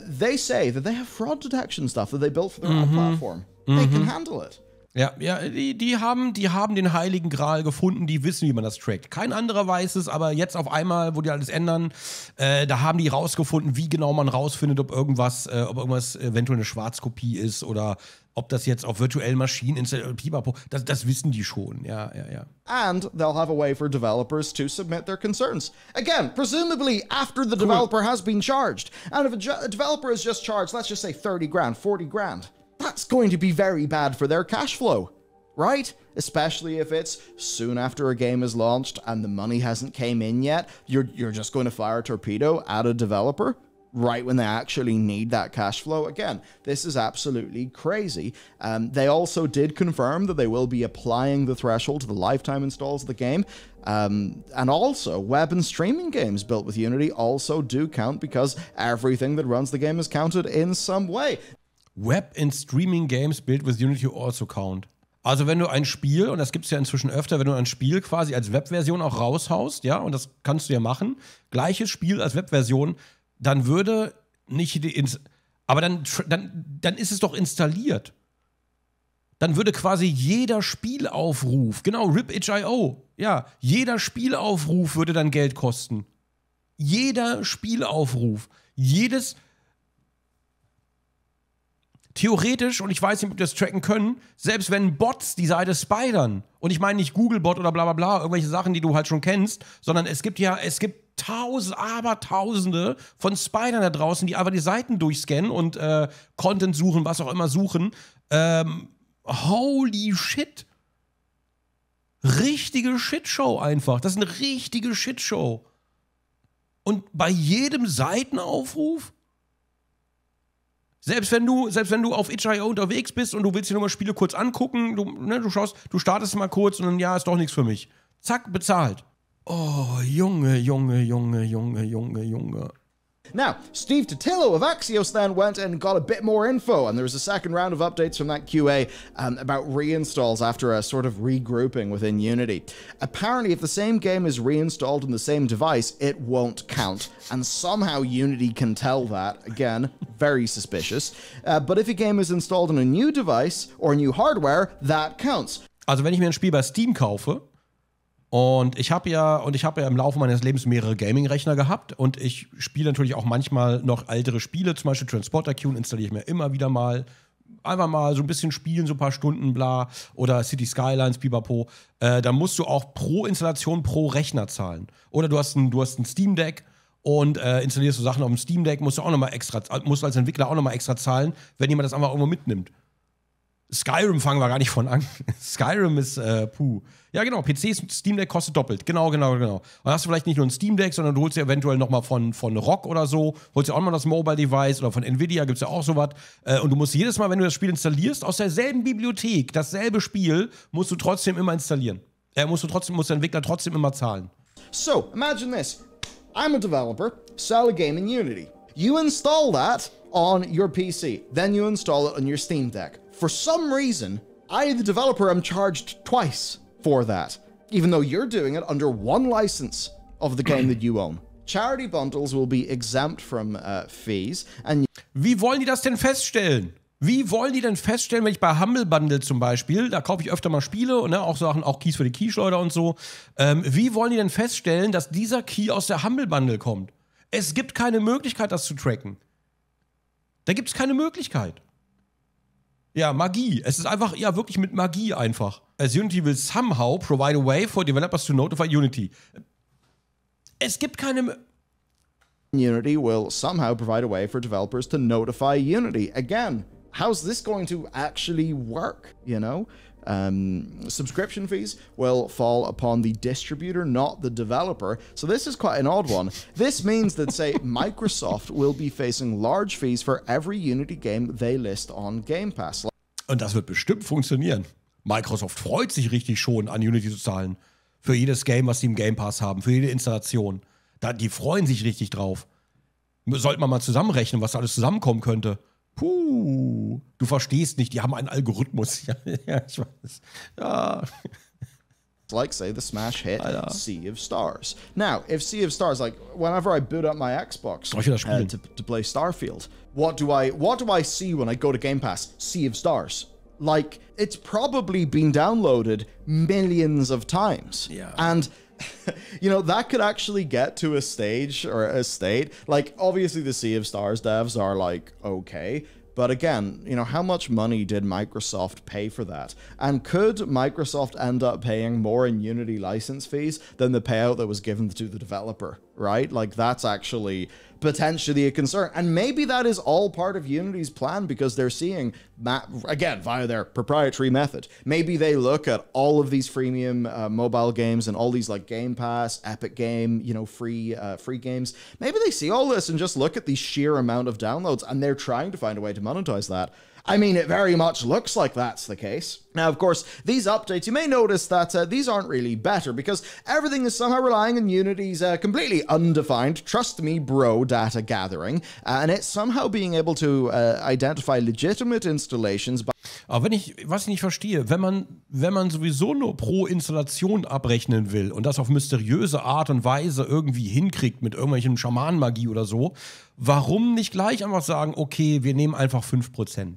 They say that they have fraud detection stuff that they built for their own platform. They can handle it. Ja, die haben den heiligen Gral gefunden, die wissen, wie man das trackt. Kein anderer weiß es, aber jetzt auf einmal, wo die alles ändern, da haben die rausgefunden, wie genau man rausfindet, ob irgendwas eventuell eine Schwarzkopie ist oder ob das jetzt auf virtuellen Maschinen installiert, das wissen die schon, ja. And they'll have a way for developers to submit their concerns. Again, presumably after the developer has been charged. And if a developer is just charged, let's just say 30 grand, 40 grand. That's going to be very bad for their cash flow, right? Especially if it's soon after a game is launched and the money hasn't came in yet. You're just going to fire a torpedo at a developer right when they actually need that cash flow. Again, this is absolutely crazy. They also did confirm that they will be applying the threshold to the lifetime installs of the game. And also, web and streaming games built with Unity also do count because everything that runs the game is counted in some way. Web- and Streaming-Games built with Unity also count. Also wenn du ein Spiel, und das gibt es ja inzwischen öfter, wenn du ein Spiel quasi als Webversion auch raushaust, ja, und das kannst du ja machen, gleiches Spiel als Webversion, dann würde nicht aber dann ist es doch installiert. Dann würde quasi jeder Spielaufruf, genau, RIP-itch.io, ja, jeder Spielaufruf würde dann Geld kosten. Jeder Spielaufruf, theoretisch, und ich weiß nicht, ob wir das tracken können, selbst wenn Bots die Seite spidern, und ich meine nicht Googlebot oder bla bla bla, irgendwelche Sachen, die du halt schon kennst, sondern es gibt Tausende von Spidern da draußen, die einfach die Seiten durchscannen und Content suchen, was auch immer suchen. Holy shit. Richtige Shitshow einfach. Das ist eine richtige Shitshow. Und bei jedem Seitenaufruf, selbst wenn du auf itch.io unterwegs bist und du willst dir nur mal Spiele kurz angucken, du startest mal kurz und dann, ja, ist doch nichts für mich. Zack, bezahlt. Oh, Junge. Now, Steve Totillo of Axios then went and got a bit more info, and there was a second round of updates from that QA about reinstalls after a sort of regrouping within Unity. Apparently, if the same game is reinstalled on the same device, it won't count, and somehow Unity can tell that. Again, very suspicious. But if a game is installed on a new device or new hardware, that counts. Also wenn ich mir ein Spiel bei Steam kaufe, Und ich habe ja im Laufe meines Lebens mehrere Gaming-Rechner gehabt und ich spiele natürlich auch manchmal noch ältere Spiele, zum Beispiel Transporter Tycoon installiere ich mir immer wieder mal. Einfach mal so ein bisschen spielen, so ein paar Stunden, bla, oder City Skylines, pipapo. Da musst du auch pro Installation pro Rechner zahlen. Oder du hast ein Steam Deck und installierst du Sachen auf dem Steam Deck, musst du als Entwickler auch nochmal extra zahlen, wenn jemand das einfach irgendwo mitnimmt. Skyrim fangen wir gar nicht von an. Skyrim ist, puh. Ja, genau, PC Steam Deck kostet doppelt. Genau. Und dann hast du vielleicht nicht nur ein Steam Deck, sondern du holst dir eventuell nochmal von ROG oder so, holst dir auch mal das Mobile Device oder von Nvidia gibt es ja auch sowas. Und du musst jedes Mal, wenn du das Spiel installierst, aus derselben Bibliothek, dasselbe Spiel, musst du trotzdem immer installieren. Muss der Entwickler trotzdem immer zahlen. So, imagine this. I'm a developer, sell a game in Unity. You install that on your PC, then you install it on your Steam Deck. For some reason, I, the developer, am charged twice for that, even though you're doing it under one license of the game that you own. Charity bundles will be exempt from fees. And Wie wollen die das denn feststellen? Wie wollen die denn feststellen, wenn ich bei Humble Bundle zum Beispiel, da kaufe ich öfter mal Spiele und auch Sachen, auch Keys für die Keyschleuder und so. Wie wollen die denn feststellen, dass dieser Key aus der Humble Bundle kommt? Es gibt keine Möglichkeit, das zu tracken. Da gibt es keine Möglichkeit. Ja, Magie. Es ist einfach, ja, wirklich mit Magie einfach. As Unity will somehow provide a way for developers to notify Unity. Es gibt keine... Unity will somehow provide a way for developers to notify Unity. Again, how's this going to actually work, you know? Subscription fees will fall upon the distributor, not the developer. So this is quite an odd one. This means that, say, Microsoft will be facing large fees for every Unity game they list on Game Pass. Und das wird bestimmt funktionieren. Microsoft freut sich richtig schon, an Unity zu zahlen. Für jedes Game, was sie im Game Pass haben, für jede Installation. Die freuen sich richtig drauf. Sollte man mal zusammenrechnen, was da alles zusammenkommen könnte. Puh, du verstehst nicht, die haben einen Algorithmus. Ja, ich weiß. Ja. Like, say, the smash hit Sea of Stars. Now, if Sea of Stars, like, whenever I boot up my Xbox to play Starfield, what do I see when I go to Game Pass? Sea of Stars. Like, it's probably been downloaded millions of times. Yeah. And you know, that could actually get to a stage or a state. Like, obviously the Sea of Stars devs are like, okay. But again, you know, how much money did Microsoft pay for that? And could Microsoft end up paying more in Unity license fees than the payout that was given to the developer, right? Like, that's actually potentially a concern. And maybe that is all part of Unity's plan because they're seeing, again, via their proprietary method. Maybe they look at all of these freemium mobile games and all these like Game Pass, Epic Game, you know, free games. Maybe they see all this and just look at the sheer amount of downloads and they're trying to find a way to monetize that. I mean, it very much looks like that's the case. Now, of course, these updates, you may notice that these aren't really better because everything is somehow relying on Unity's completely undefined, trust me bro, data gathering, and it's somehow being able to identify legitimate installations. Aber was ich nicht verstehe, wenn man sowieso nur pro Installation abrechnen will und das auf mysteriöse Art und Weise irgendwie hinkriegt mit irgendwelchen Schamanenmagie oder so, warum nicht gleich einfach sagen, okay, wir nehmen einfach 5%?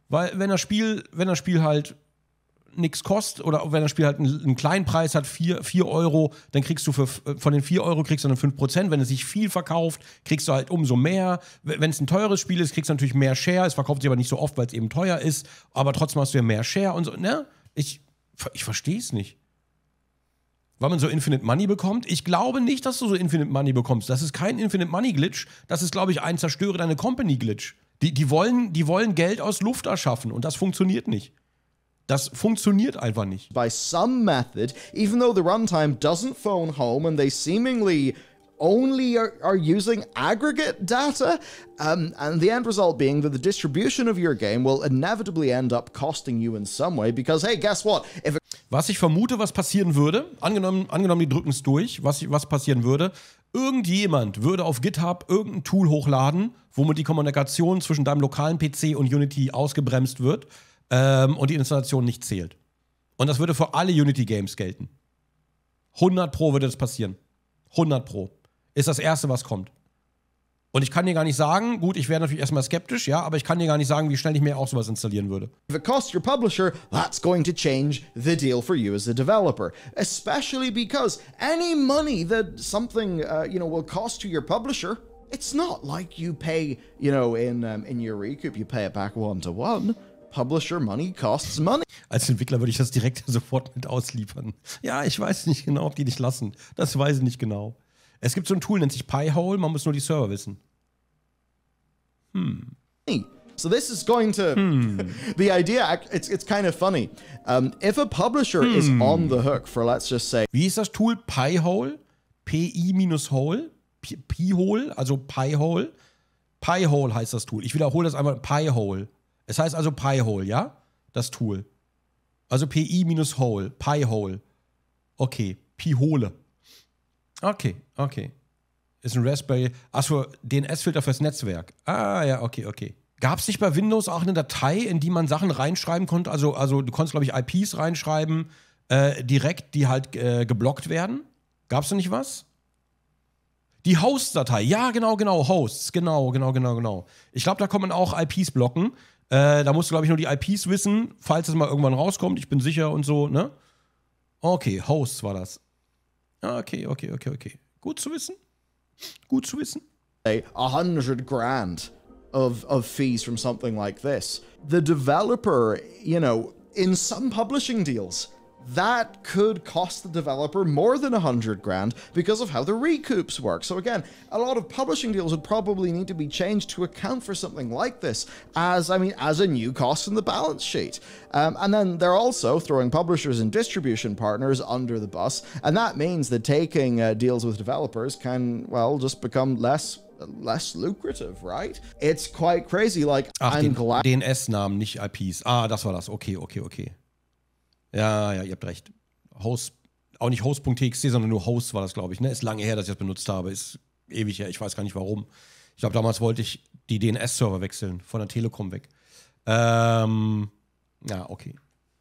Weil wenn das Spiel halt nichts kostet oder wenn das Spiel halt einen kleinen Preis hat, 4 Euro, dann kriegst du von den 4 Euro kriegst du dann 5%. Wenn es sich viel verkauft, kriegst du halt umso mehr. Wenn es ein teures Spiel ist, kriegst du natürlich mehr Share. Es verkauft sich aber nicht so oft, weil es eben teuer ist. Aber trotzdem hast du ja mehr Share und so. Ne? Ich verstehe es nicht. Weil man so Infinite Money bekommt? Ich glaube nicht, dass du so Infinite Money bekommst. Das ist kein Infinite Money Glitch. Das ist, glaube ich, ein Zerstöre deine Company Glitch. Die wollen Geld aus Luft erschaffen und das funktioniert nicht. Das funktioniert einfach nicht. By some method, even though the runtime doesn't phone home and they seemingly only are using aggregate data, and the end result being that the distribution of your game will inevitably end up costing you in some way because, hey, guess what? Was ich vermute, was passieren würde, angenommen die drücken es durch, was passieren würde, irgendjemand würde auf GitHub irgendein Tool hochladen, womit die Kommunikation zwischen deinem lokalen PC und Unity ausgebremst wird und die Installation nicht zählt. Und das würde für alle Unity-Games gelten. 100 Pro würde das passieren. 100 Pro. Ist das Erste, was kommt. Und ich kann dir gar nicht sagen, gut, ich wäre natürlich erstmal skeptisch, ja, aber ich kann dir gar nicht sagen, wie schnell ich mir auch sowas installieren würde. If it costs your publisher, that's going to change the deal for you as a developer. Especially because any money that something, will cost to your publisher, it's not like you pay, in your recoup, you pay it back 1-to-1. Publisher money costs money. Als Entwickler würde ich das direkt sofort mit ausliefern. Ja, ich weiß nicht genau, ob die dich lassen. Das weiß ich nicht genau. Es gibt so ein Tool, nennt sich Pi-hole, man muss nur die Server wissen. So this is going to, the idea, it's kind of funny. If a publisher is on the hook for, let's just say. Wie ist das Tool? Pi-hole? P-I-hole? Pi-hole, also Pi-hole. Pi-hole heißt das Tool. Ich wiederhole das einmal, Pi-hole. Es heißt also Pi-hole, ja? Das Tool. Also Pi-hole, Pi-hole. Okay, Pi-hole. Okay. Ist ein Raspberry. Achso, DNS-Filter fürs Netzwerk. Ah, ja, okay. Gab es nicht bei Windows auch eine Datei, in die man Sachen reinschreiben konnte? Also du konntest, glaube ich, IPs reinschreiben, direkt, die halt geblockt werden? Gab es da nicht was? Die Host-Datei. Ja, genau. Hosts. Genau. Ich glaube, da kann man auch IPs blocken. Da musst du, glaube ich, nur die IPs wissen, falls es mal irgendwann rauskommt. Ich bin sicher und so, ne? Okay, Hosts war das. Okay. Gut zu wissen. $100,000 of fees from something like this. The developer, in some publishing deals, that could cost the developer more than $100,000 because of how the recoups work. So again, a lot of publishing deals would probably need to be changed to account for something like this as a new cost in the balance sheet. And then they're also throwing publishers and distribution partners under the bus. And that means that taking deals with developers can, just become less lucrative, right? It's quite crazy. I'm glad. DNS-Namen, nicht IPs. Ah, das war das. Okay. Ja, ihr habt recht. Host, auch nicht host.txt, sondern nur Host war das, glaube ich. Ne? Ist lange her, dass ich das benutzt habe. Ist ewig her. Ich weiß gar nicht warum. Ich glaube, damals wollte ich die DNS-Server wechseln, von der Telekom weg. Ja, okay.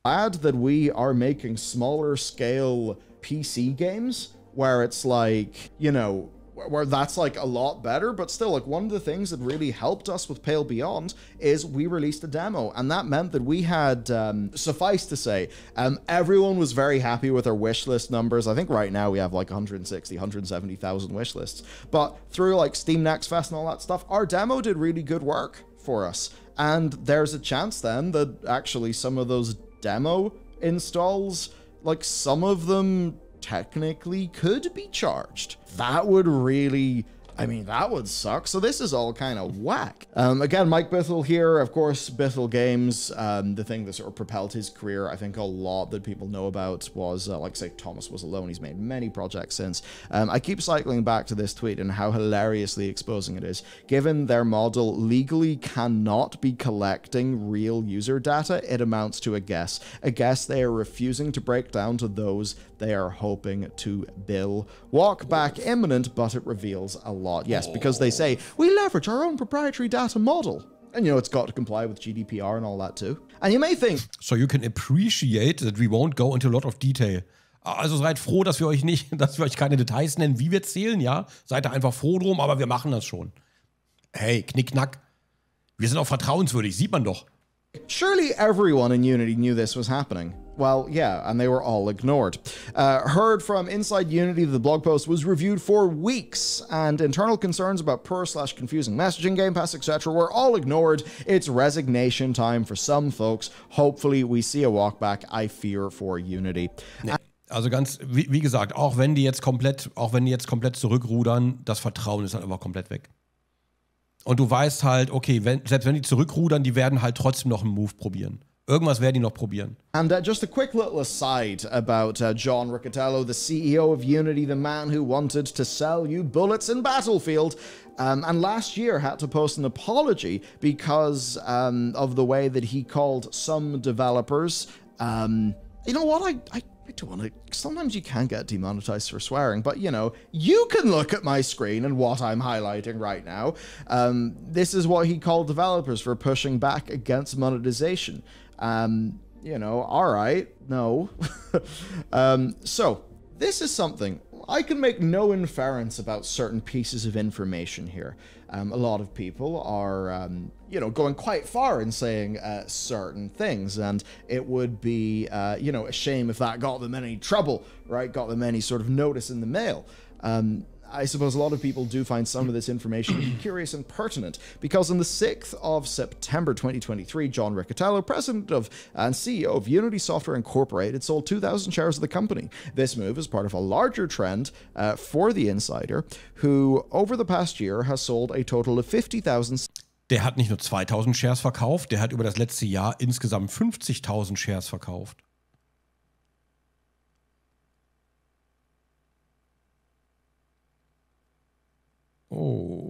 Glad that we are making smaller scale PC games where it's where that's a lot better, but still one of the things that really helped us with Pale Beyond is we released a demo, and that meant that we had, suffice to say, everyone was very happy with our wishlist numbers. I think right now we have 170,000 wishlists, but through Steam Next Fest and all that stuff, our demo did really good work for us, and there's a chance then that actually some of those demo installs, some of them technically could be charged. That would really, that would suck. So this is all kind of whack. Again, Mike Bithell here, of course, Bithell Games. The thing that sort of propelled his career, I think a lot that people know about was, say, Thomas Was Alone. He's made many projects since. I keep cycling back to this tweet and how hilariously exposing it is. Given their model legally cannot be collecting real user data, it amounts to a guess. A guess they are refusing to break down to those they are hoping to bill. Walk back imminent, but it reveals a lot. Yes, because they say, we leverage our own proprietary data model. And, it's got to comply with GDPR and all that too. And you may think... So you can appreciate that we won't go into a lot of detail. Also seid froh, dass wir euch keine Details nennen, wie wir zählen, ja? Seid da einfach froh drum, aber wir machen das schon. Hey, knickknack. Wir sind auch vertrauenswürdig, sieht man doch. Surely everyone in Unity knew this was happening. Well, yeah, and they were all ignored. Heard from inside Unity, the blog post was reviewed for weeks, and internal concerns about poor/confusing messaging, Game Pass, etc. were all ignored. It's resignation time for some folks. Hopefully we see a walkback, I fear, for Unity. Nee. Also wie gesagt, auch wenn die jetzt komplett zurückrudern, das Vertrauen ist halt einfach komplett weg. Und du weißt halt, okay, selbst wenn die zurückrudern, die werden halt trotzdem noch einen Move probieren. Irgendwas werden die noch probieren. And just a quick little aside about John Riccatello, the CEO of Unity, the man who wanted to sell you bullets in Battlefield, and last year had to post an apology because of the way that he called some developers. You know what? I don't want to... Sometimes you can get demonetized for swearing, but, you can look at my screen and what I'm highlighting right now. This is what he called developers for pushing back against monetization. All right, no. So, this is something I can make no inference about certain pieces of information here. A lot of people are, going quite far in saying certain things, and it would be, a shame if that got them any trouble, right? Got them any sort of notice in the mail. I suppose a lot of people do find some of this information curious and pertinent, because on the 6th of September 2023, John Riccitiello, president of and CEO of Unity Software Incorporated, sold 2,000 shares of the company. This move is part of a larger trend for the insider, who over the past year has sold a total of 50,000. Der hat nicht nur 2.000 Shares verkauft, der hat über das letzte Jahr insgesamt 50.000 Shares verkauft. Oh.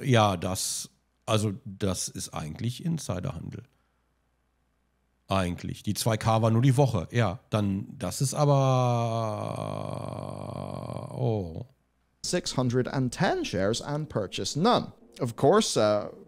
Ja, das ist eigentlich Insiderhandel. Eigentlich. Die 2K war nur die Woche. Ja, dann, das ist aber... Oh. 610 shares and purchased none. Of course,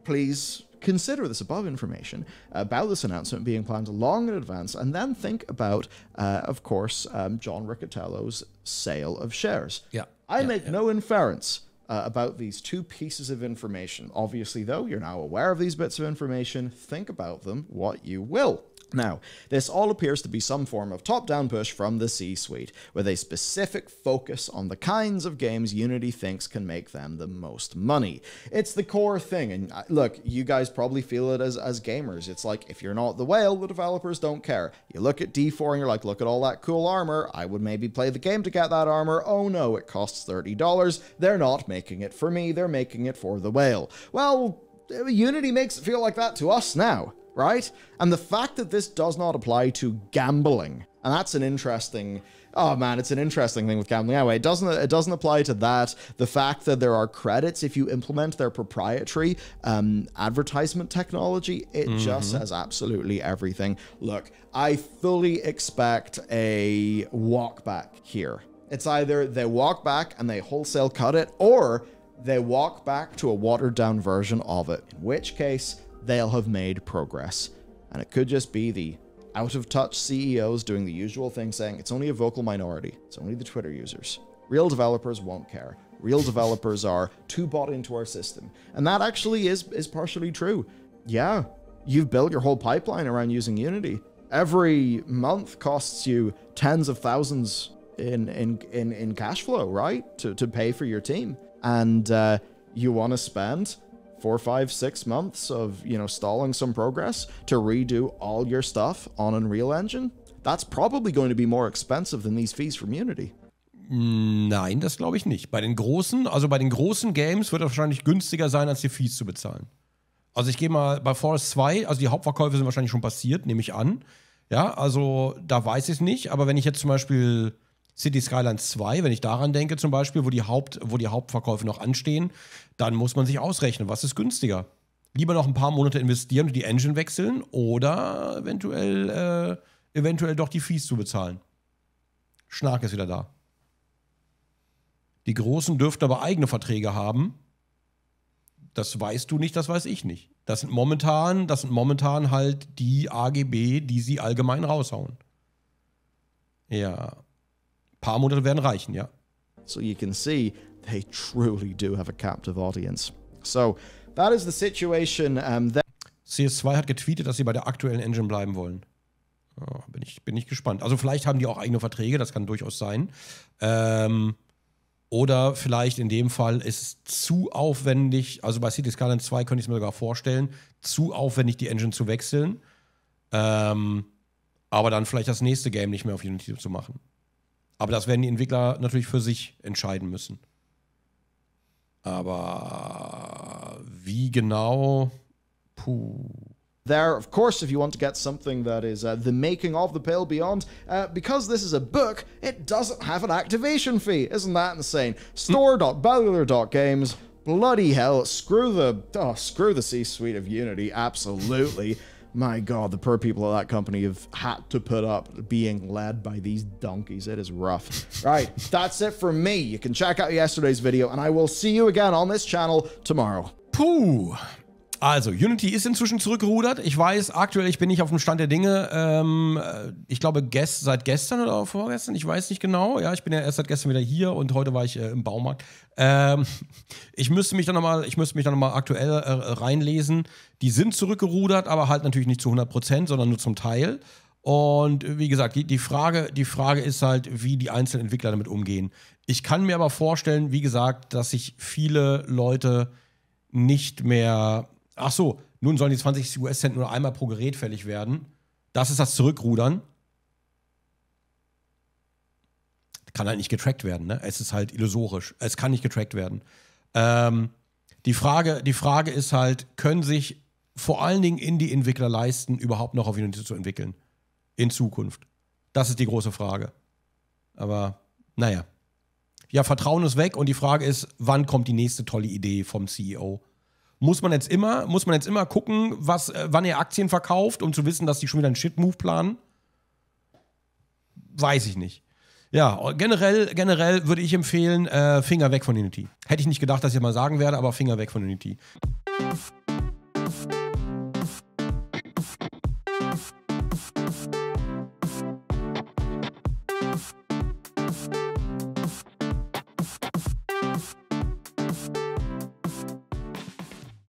please consider this above information about this announcement being planned long in advance, and then think about, of course, John Riccitiello's sale of shares. Yeah. I make no inference about these two pieces of information. Obviously, though, you're now aware of these bits of information. Think about them what you will. Now, this all appears to be some form of top-down push from the C-suite, with a specific focus on the kinds of games Unity thinks can make them the most money. It's the core thing, and look, you guys probably feel it as gamers. It's like, if you're not the whale, the developers don't care. You look at D4 and you're like, look at all that cool armor. I would maybe play the game to get that armor. Oh no, it costs $30. They're not making it for me, they're making it for the whale. Well, Unity makes it feel like that to us now. Right? And the fact that this does not apply to gambling, and that's an interesting, oh man, it's an interesting thing with gambling. Anyway, it doesn't apply to that. The fact that there are credits if you implement their proprietary advertisement technology, it just says absolutely everything. Look, I fully expect a walk back here. It's either they walk back and they wholesale cut it, or they walk back to a watered down version of it, in which case they'll have made progress. And it could just be the out-of-touch CEOs doing the usual thing, saying it's only a vocal minority, it's only the Twitter users. Real developers won't care. Real developers are too bought into our system. And that actually is partially true. Yeah, you've built your whole pipeline around using Unity. Every month costs you tens of thousands in cash flow, right? To pay for your team. And you want to spend 4, 5, 6 months of, stalling some progress to redo all your stuff on Unreal Engine? That's probably going to be more expensive than these fees from Unity. Nein, das glaube ich nicht. Bei den großen Games wird es wahrscheinlich günstiger sein, als die Fees zu bezahlen. Also ich gehe mal bei Forest 2, also die Hauptverkäufe sind wahrscheinlich schon passiert, nehme ich an. Ja, also da weiß ich es nicht, aber wenn ich jetzt zum Beispiel City Skylines 2, wenn ich daran denke zum Beispiel, wo die Hauptverkäufe noch anstehen, dann muss man sich ausrechnen, was ist günstiger. Lieber noch ein paar Monate investieren und die Engine wechseln oder eventuell doch die Fees zu bezahlen. Schnark ist wieder da. Die Großen dürften aber eigene Verträge haben. Das weißt du nicht, das weiß ich nicht. Das sind momentan halt die AGB, die sie allgemein raushauen. Ja. Paar Monate werden reichen, ja. So you can see, they truly do have a captive audience. So, that is the situation. CS2 hat getweetet, dass sie bei der aktuellen Engine bleiben wollen. Oh, bin ich gespannt. Also vielleicht haben die auch eigene Verträge, das kann durchaus sein. Oder vielleicht in dem Fall ist es zu aufwendig, also bei City Skylines 2 könnte ich es mir sogar vorstellen, zu aufwendig die Engine zu wechseln. Aber dann vielleicht das nächste Game nicht mehr auf Unity zu machen. Aber das werden die Entwickler natürlich für sich entscheiden müssen. Aber wie genau? Puh. There, of course, if you want to get something that is the making of the Pale Beyond, because this is a book, it doesn't have an activation fee. Isn't that insane? Store.bellular.games. Bloody hell, screw the C-suite of Unity, absolutely. My God, the poor people of that company have had to put up being led by these donkeys. It is rough. Right, that's it from me. You can check out yesterday's video, and I will see you again on this channel tomorrow. Puh. Also, Unity ist inzwischen zurückgerudert. Ich weiß, aktuell, ich bin nicht auf dem Stand der Dinge. Ich glaube, seit gestern oder vorgestern, ich weiß nicht genau. Ja, ich bin ja erst seit gestern wieder hier und heute war ich im Baumarkt. Ich müsste mich dann nochmal aktuell reinlesen. Die sind zurückgerudert, aber halt natürlich nicht zu 100%, sondern nur zum Teil. Und wie gesagt, die Frage ist halt, wie die einzelnen Entwickler damit umgehen. Ich kann mir aber vorstellen, wie gesagt, dass sich viele Leute nicht mehr. Ach so, nun sollen die 20 US-Cent nur einmal pro Gerät fällig werden. Das ist das Zurückrudern. Kann halt nicht getrackt werden, ne? Es ist halt illusorisch. Es kann nicht getrackt werden. Die Frage ist halt, können sich vor allen Dingen Indie-Entwickler leisten, überhaupt noch auf Unity zu entwickeln? In Zukunft. Das ist die große Frage. Aber, naja. Ja, Vertrauen ist weg und die Frage ist, wann kommt die nächste tolle Idee vom CEO? Muss man jetzt immer gucken, wann er Aktien verkauft, um zu wissen, dass die schon wieder einen Shit-Move planen? Weiß ich nicht. Ja, generell würde ich empfehlen, Finger weg von Unity. Hätte ich nicht gedacht, dass ich mal sagen werde, aber Finger weg von Unity.